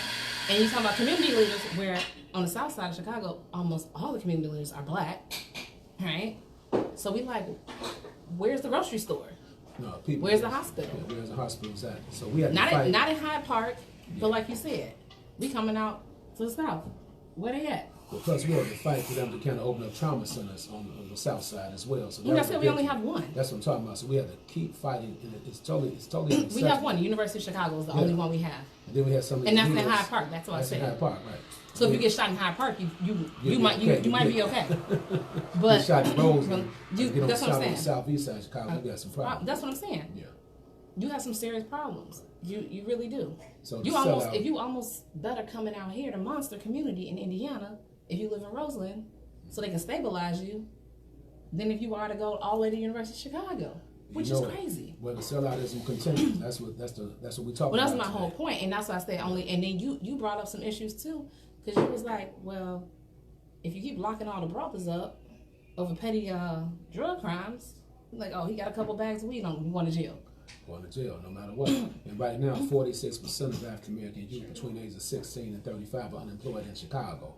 And you talking about community leaders, where on the south side of Chicago, almost all the community leaders are black, right? So we like, where's the grocery store? No, people. Where's the hospital? Yeah, where's the hospitals at? So we had to Not fight. not in Hyde Park, but like you said, we coming out to the south. Where they at? Well, plus we had to fight for them to kind of open up trauma centers on the south side as well. So I said we only have one. That's what I'm talking about. So we had to keep fighting, and it's totally. We have one. University of Chicago is the only one we have. And then we had some. And that's in Hyde Park. That's what I said. In Hyde Park, right? So if you get shot in Hyde Park, you might be okay. But shot in Rose, that's what I'm saying. On the southeast side of Chicago, we got some problems. That's what I'm saying. Yeah. You have some serious problems. You really do. So if you almost better coming out here to Monster Community in Indiana, if you live in Roseland, so they can stabilize you, than if you are to go all the way to the University of Chicago, which is crazy. Well, the selloutism continues. That's what we talk about. Well, that's my whole point, and that's why I said only. And then you brought up some issues too, because you was like, well, if you keep locking all the brothers up over petty drug crimes, like, oh, he got a couple bags of weed on him, going to jail. Going to jail, no matter what. And right now, 46% of African American youth between the ages of 16 and 35 are unemployed in Chicago.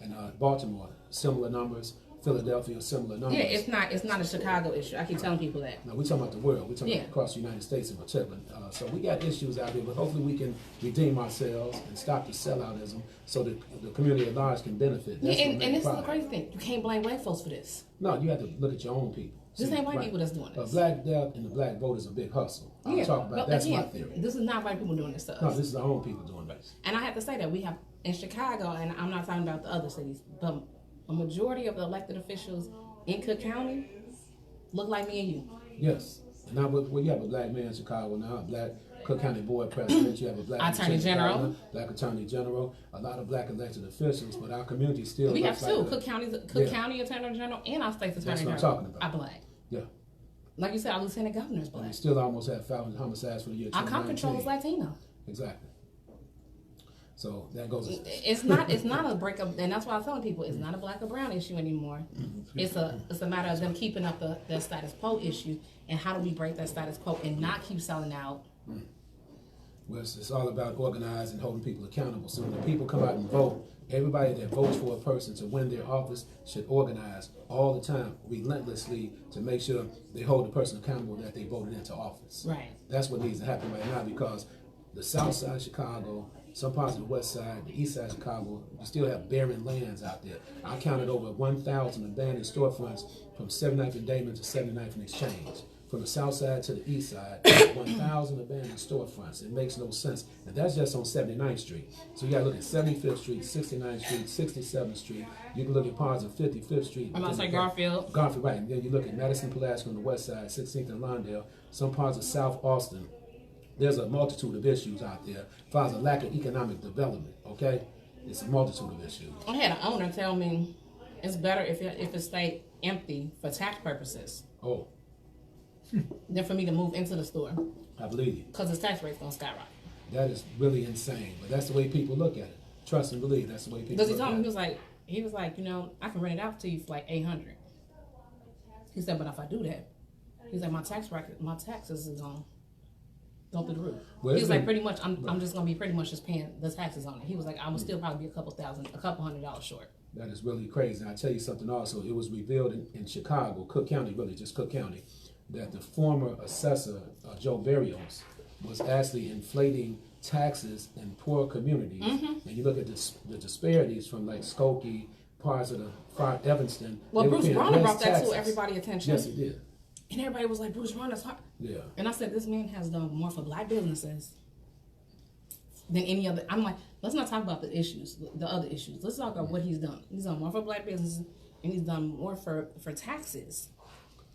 And Baltimore, similar numbers. Philadelphia, similar numbers. Yeah, it's not a Chicago issue. I keep telling people that. No, we're talking about the world. We're talking about across the United States in particular. So we got issues out here, but hopefully we can redeem ourselves and stop the selloutism so that the community at large can benefit. That's and this is the crazy thing. You can't blame white folks for this. No, you have to look at your own people. This ain't white people that's doing this. Black death and the black vote is a big hustle. I'm talking about that's my theory. This is not white people doing this to us. No, this is our own people doing this. And I have to say that we have in Chicago, and I'm not talking about the other cities, but a majority of the elected officials in Cook County look like me and you. Yes. And now, you have a black man in Chicago now, a black Cook County board president, you have a black attorney general, black attorney general, a lot of black elected officials, but our community still. We have two. Cook County attorney general and our state's attorney general. That's what I'm talking about. are black. Yeah. Like you said, our lieutenant governor's black. And we still almost have 500 homicides for the year 2019. Our crime control is Latino. Exactly. So that goes. It's not a breakup, and that's why I'm telling people it's not a black or brown issue anymore. It's a matter of them keeping up the status quo issue, and how do we break that status quo and not keep selling out. Well, it's all about organizing and holding people accountable. So when the people come out and vote, everybody that votes for a person to win their office should organize all the time, relentlessly, to make sure they hold the person accountable that they voted into office. Right. That's what needs to happen right now, because the south side of Chicago, some parts of the west side, the east side of Chicago, you still have barren lands out there. I counted over 1,000 abandoned storefronts from 79th and Damon to 79th and Exchange. from the south side to the east side, 1,000 abandoned storefronts. It makes no sense. And that's just on 79th Street. So you got to look at 75th Street, 69th Street, 67th Street. You can look at parts of 55th Street. I'm going to say Garfield. Garfield, right. And then you look at Madison Pulaski on the west side, 16th and Lawndale, some parts of South Austin. There's a multitude of issues out there. As far as a lack of economic development, okay? It's a multitude of issues. I had an owner tell me it's better if it stayed empty for tax purposes. Oh. Than for me to move into the store. I believe you. Because his tax rate's going to skyrocket. That is really insane. But that's the way people look at it. Trust and believe, that's the way people look at it. Because he told me, he was like, you know, I can rent it out to you for like $800. He said, but if I do that, he's like, my taxes is on. Go through the roof. Well, he was like, pretty much, I'm just gonna be pretty much just paying the taxes on it. He was like, I would still probably be a couple $100 short. That is really crazy. And I'll tell you something also. It was revealed in Chicago, Cook County, really just Cook County, that the former assessor, Joe Barrios, was actually inflating taxes in poor communities. Mm-hmm. And you look at the disparities from like Skokie, parts of the far Evanston. Well, Bruce Brown brought that to everybody's attention. Yes, he did. And everybody was like, Bruce Brown is hard. Yeah. And I said, this man has done more for black businesses than any other. I'm like, let's not talk about the issues, the other issues. Let's talk about what he's done. He's done more for black businesses, and he's done more for taxes,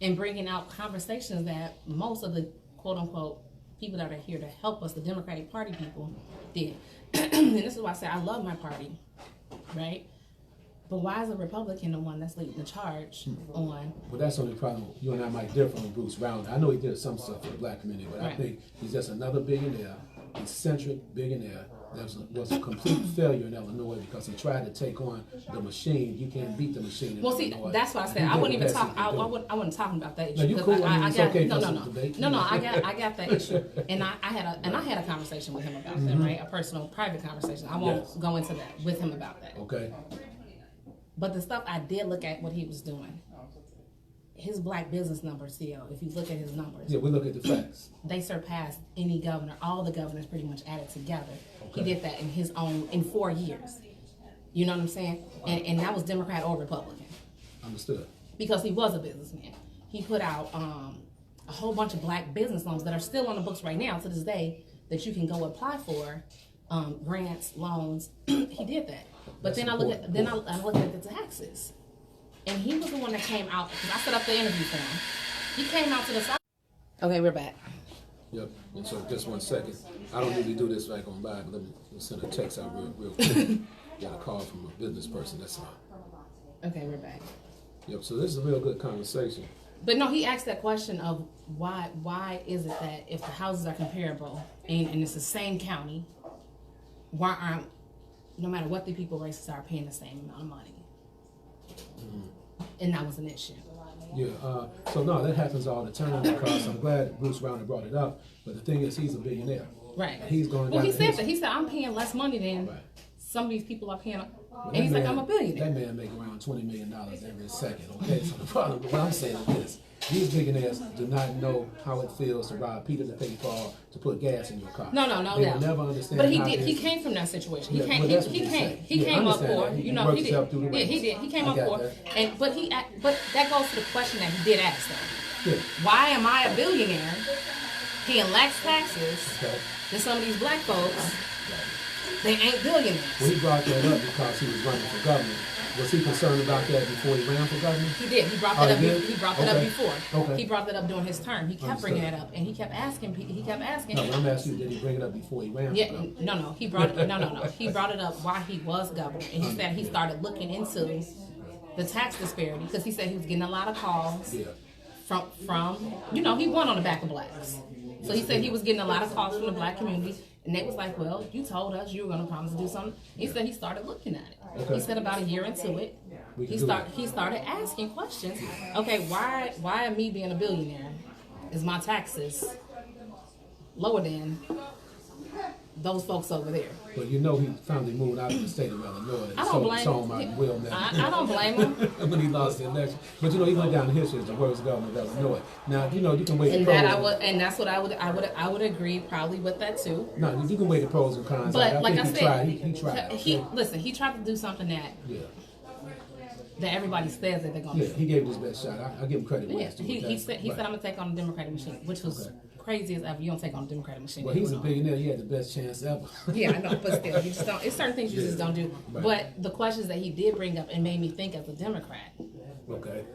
and bringing out conversations that most of the quote unquote people that are here to help us, the Democratic Party people, did. And this is why I say I love my party, right? But why is a Republican the one that's leading the charge on? Well, that's the only problem. You and I might differ on Bruce Brown. I know he did some stuff for the black community, but right. I think he's just another billionaire, eccentric billionaire that was a complete failure in Illinois because he tried to take on the machine. You can't beat the machine in Illinois. That's why I said I wouldn't even talk. I wasn't talking about that issue. No, you cool. I it's got, okay. No. I got that issue, and I had a conversation with him about that, right? A personal, private conversation. I won't go into that with him about that. Okay. But the stuff I did look at what he was doing, his black business numbers, Theo, if you look at his numbers. Yeah, we look at the facts. They surpassed any governor, all the governors pretty much added together. Okay. He did that in 4 years. You know what I'm saying? And that was Democrat or Republican. Understood. Because he was a businessman. He put out a whole bunch of black business loans that are still on the books right now to this day that you can go apply for, grants, loans. He did that. But then I look at the taxes, and he was the one that came out because I set up the interview for him. He came out to the side. Okay, we're back. Yep. And so just 1 second. I don't usually do this right on by, but let me send a text out real quick. Got a call from a business person. That's all. Okay, we're back. Yep. So this is a real good conversation. But no, he asked that question of why is it that if the houses are comparable and it's the same county, why aren't, no matter what the people races are, paying the same amount of money? Mm-hmm. And that was an issue. Yeah, so no, that happens all the time because I'm glad Bruce Brown brought it up. But the thing is, he's a billionaire. Right. And he's going. Well, he said that. He said, I'm paying less money than some of these people are paying. And he's like, I'm a billionaire. That man make around $20 million every second. Okay, so the problem, what I'm saying is this. These billionaires do not know how it feels to rob Peter to pay Paul to put gas in your car. No. They will never understand. But he came from that situation. He came up poor. You know, he did. Yeah, he did. He came up poor. But that goes to the question that he did ask though. Yeah. Why am I a billionaire paying less taxes than some of these black folks? They ain't billionaires. Well, he brought that up because he was running for governor. Was he concerned about that before he ran for governor? He did. He brought that up. He brought that up before. Okay. He brought that up during his term. He kept bringing it up, and he kept asking. No, I'm asking you, did he bring it up before he ran? Yeah. No. He brought it. No. He brought it up while he was governor, and he said he started looking into the tax disparity because he said he was getting a lot of calls from he won on the back of blacks. So he said he was getting a lot of calls from the black community. And they was like, well, you told us you were going to promise to do something. He said he started looking at it. Okay. He said about a year into it, he started asking questions. Okay, why am me being a billionaire is my taxes lower than those folks over there? But he finally moved out of the state of Illinois. I don't blame him. I don't blame him. When he lost the election. But he went down in history as the worst governor of Illinois. Now, you can weigh the pros. And that's what I would agree probably with that too. No, you can weigh the pros and cons. But like I said, he tried. He tried to do something that that everybody says that they're going to Yeah, he gave it his best shot. I give him credit. Yeah, he said I'm going to take on the Democratic machine, which was crazy as ever. You don't take on the Democratic machine. Well, he's a billionaire. He had the best chance ever. Yeah, I know, but still, you just don't. It's certain things you just don't do. Right. But the questions that he did bring up and made me think as a Democrat. Okay.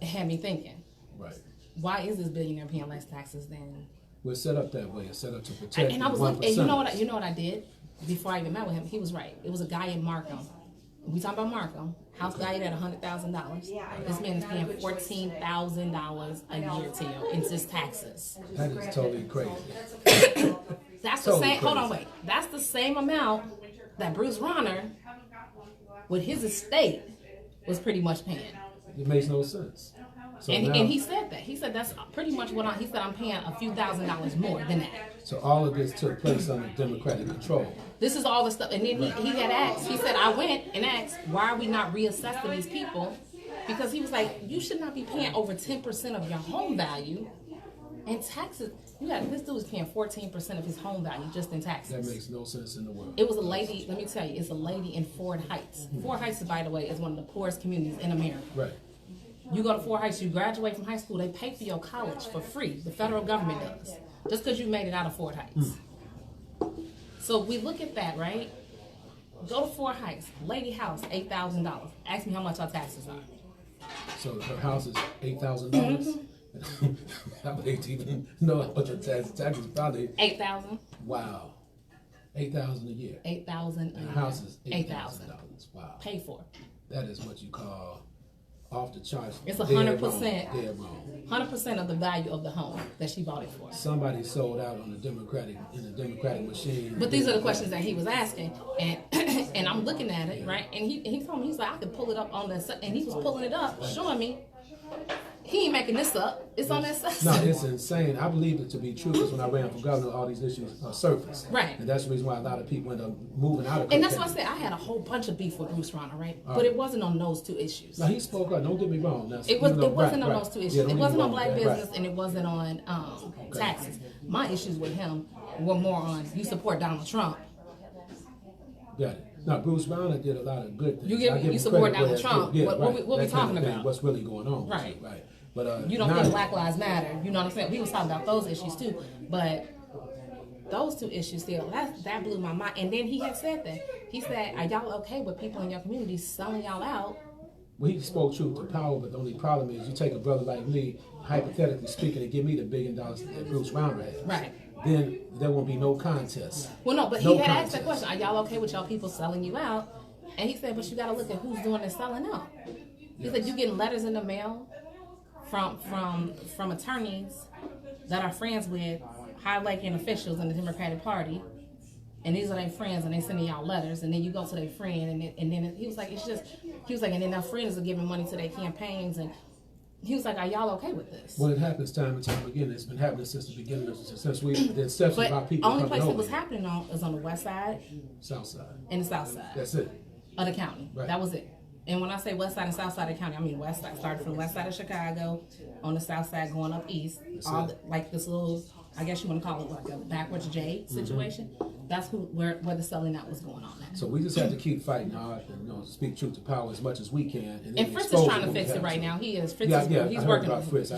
It had me thinking. Right. Why is this billionaire paying less taxes than? We're set up that way. It's set up to protect. And I was looking, and you know what I did before I even met with him. He was right. It was a guy in Markham. We talking about Markham. House valued at $100,000. This man is paying $14,000 a year, Tio, in just taxes. That is totally crazy. That's the same. Hold on, wait. That's the same amount that Bruce Rauner, with his estate, was pretty much paying. It makes no sense. So and he said that. He said that's pretty much what he said. I'm paying a few $1,000s more than that. So all of this took place under Democratic control. This is all the stuff. And then he had asked. He said, I went and asked, why are we not reassessing these people? Because he was like, you should not be paying over 10% of your home value in taxes. This dude was paying 14% of his home value just in taxes. That makes no sense in the world. It was a lady. Let me tell you, it's a lady in Ford Heights. Ford Heights, by the way, is one of the poorest communities in America. Right. You go to Ford Heights, you graduate from high school, they pay for your college for free. The federal government does. Just because you made it out of Ford Heights. So we look at that, right? Go to Ford Heights, lady house, $8,000. Ask me how much our taxes are. So her house is $8,000? I don't even know how much her taxes probably. $8,000. Wow. $8,000 a year. $8,000 a year. Her house is $8,000. Wow. Pay for. That is what you call off the charts. It's 100%. Dead wrong. 100% of the value of the home that she bought it for. Somebody sold out on the Democratic machine. But these are the questions that he was asking, and and I'm looking at it, right? And he told me, he's like, I could pull it up on the, and he was pulling it up, showing me. He ain't making this up. It's on that side. No, it's insane. I believe it to be true because when I ran for governor, all these issues surfaced. Right. And that's the reason why a lot of people end up moving out of. And that's why I said I had a whole bunch of beef with Bruce Rauner, right? But it wasn't on those two issues. Now he spoke up. Don't get me wrong. Now, it wasn't on those two issues. Yeah, it wasn't on black business, and it wasn't on taxes. My issues with him were more on you support Donald Trump. Got it. Now Bruce Rauner did a lot of good things. You support Donald Trump. Yeah, what we talking about? What's really going on? Right. Right. But you don't think Black Lives Matter? You know what I'm saying? We was talking about those issues too, but those two issues still that blew my mind. And then he had said that he said, "Are y'all okay with people in your community selling y'all out?" Well, he spoke truth to power, but the only problem is you take a brother like me, hypothetically speaking, and give me the $1 billion that Bruce Rauner has. Right. Then there won't be no contest. Well, no, but he had asked that question: "Are y'all okay with y'all people selling you out?" And he said, "But you got to look at who's doing the selling out." He said, "You getting letters in the mail from attorneys that are friends with high-ranking officials in the Democratic Party, and these are their friends, and they sending y'all letters, and then you go to their friend, and then he was like, and then their friends are giving money to their campaigns, and he was like, are y'all okay with this?" Well, it happens time and time again. It's been happening since the beginning, since we did steps about people only coming place over. it was happening on was on the west side, South side, and the south side. That's it. Of the county. Right. That was it. And when I say west side and south side of the county, I mean west side. Started from the west side of Chicago, on the south side going up east. Like this little, I guess you want to call it like a backwards J situation. That's where the selling out was going on at. So we just have to keep fighting hard and speak truth to power as much as we can. And Fritz is trying to fix it right now. He is. Fritz is, he's working on it.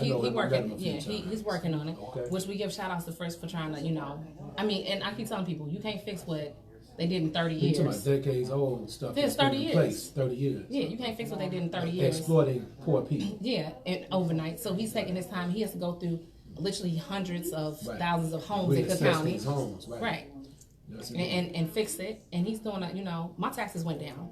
He's working on it. Okay. Which we give shout outs to Fritz for trying to, I mean, and I keep telling people, you can't fix what they did in 30 years. You're talking about decades old stuff. It's 30 years. 30 years. Yeah, you can't fix what they did in 30 years. Exploiting poor people. Yeah, and overnight. So he's taking his time. He has to go through literally hundreds of thousands of homes in the county. Homes, right. Yes, and fix it. And he's doing my taxes went down.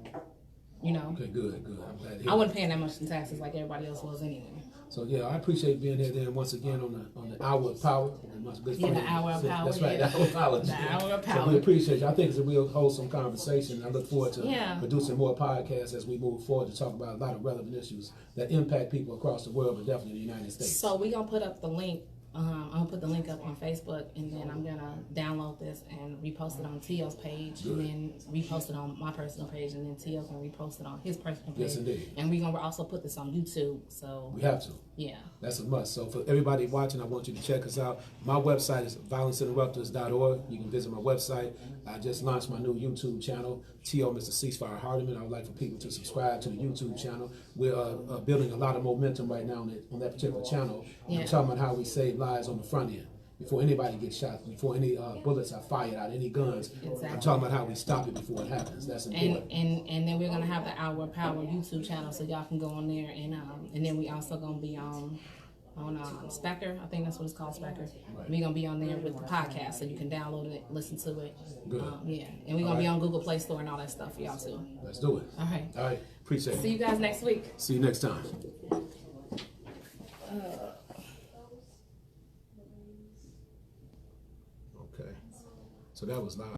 Okay, good. I'm glad to hear I wasn't paying that much in taxes like everybody else was anyway. So yeah, I appreciate being here then once again on the Hour of Power. The Hour of Power. That's right, the Hour of Power. The Hour of Power. So we appreciate you. I think it's a real wholesome conversation. I look forward to producing more podcasts as we move forward to talk about a lot of relevant issues that impact people across the world, but definitely the United States. So we're going to put up the link. I'm going to put the link up on Facebook, and then I'm gonna download this and repost it on Tio's page, Good. and then repost it on my personal page, and then Tio can repost it on his personal page. Yes, indeed. And we're gonna also put this on YouTube. So We have to. yeah. That's a must. So for everybody watching, I want you to check us out. My website is violenceinterrupters.org. You can visit my website. I just launched my new YouTube channel, Tio Mr.Ceasefire Hardiman. I would like for people to subscribe to the YouTube channel. We're building a lot of momentum right now on that particular channel. Yeah. I'm talking about how we save lives on the front end. Before anybody gets shot, before any bullets are fired out, any guns. Exactly. I'm talking about how we stop it before it happens. That's important. And then we're gonna have the Our Power YouTube channel, so y'all can go on there, and then we also gonna be on Specker. I think that's what it's called, Specker. Right. We're gonna be on there with the podcast, so you can download it, listen to it. Good. Yeah, and we're gonna be on Google Play Store and all that stuff for y'all too. Let's do it. All right. All right. Appreciate it. See you guys next week. See you next time. Okay. So that was live.